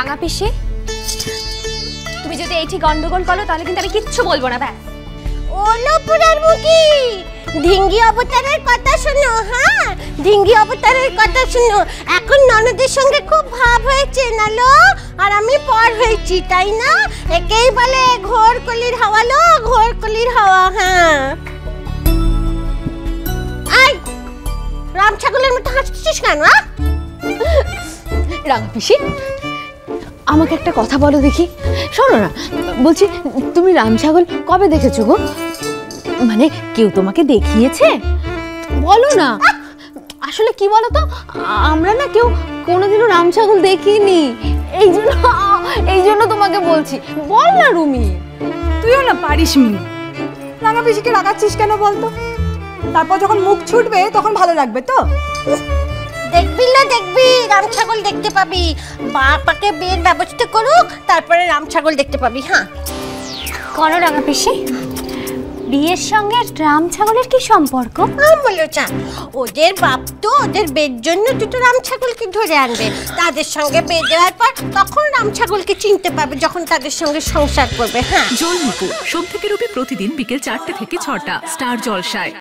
রাঙা পিসি, তুমি যদি এইটি গন্ডগোল করো তাহলে কিন্তু আমি কিচ্ছু বলবো না। ব্যাস। ওলপুরের মুখি, ঢিঙ্গি অবতারের কথা শুনো। হ্যাঁ, ঢিঙ্গি অবতারের কথা শুনো। এখন ননদের সঙ্গে খুব ভাব হয়েছে নালো, আর আমি পর হয়েছি, তাই না? একেই বলে ঘোর কলির হাওয়া লো, ঘোর কলির হাওয়া। হ্যাঁ, আই রাম ছাগলের মতো হাসছিস কেন? রাঙা পিসি, আমাকে একটা কথা বলো দেখি। শোনো না, বলছি তুমি রাম ছাগল কবে দেখেছো গো? মানে কেউ তোমাকে দেখিয়েছে? বলো না। আসলে কি বলো তো, আমরা না কেউ কোনোদিনও রাম ছাগল দেখিনি, এই জন্য তোমাকে বলছি। বল না রুমি। তুইও না পারিস মিনু, রাঙা পিসিকে রাগাচ্ছিস কেন বলতো? তারপর যখন মুখ ছুটবে তখন ভালো লাগবে তো। দেখবি না, দেখবি রাম ছাগল দেখতে পাবি। বাপাকে বিয়ের ব্যবস্থা করুক, তারপরে রাম ছাগল দেখতে পাবি। হ্যাঁ, করো রাঙা পিসি। বিয়ের সঙ্গে রাম ছাগলের কি সম্পর্ক? বলো চা, ওদের বাপ তো ওদের বিয়ের জন্য দুটো রাম ছাগলকে ধরে আনবে। তাদের সঙ্গে বিয়ে দেওয়ার পর তখন রাম ছাগলকে চিনতে পারবে, যখন তাদের সঙ্গে সংসার করবে। হ্যাঁ, জলমুকুট সোম থেকে রবি প্রতিদিন বিকেল 4টে থেকে 6টা স্টার জলসায়।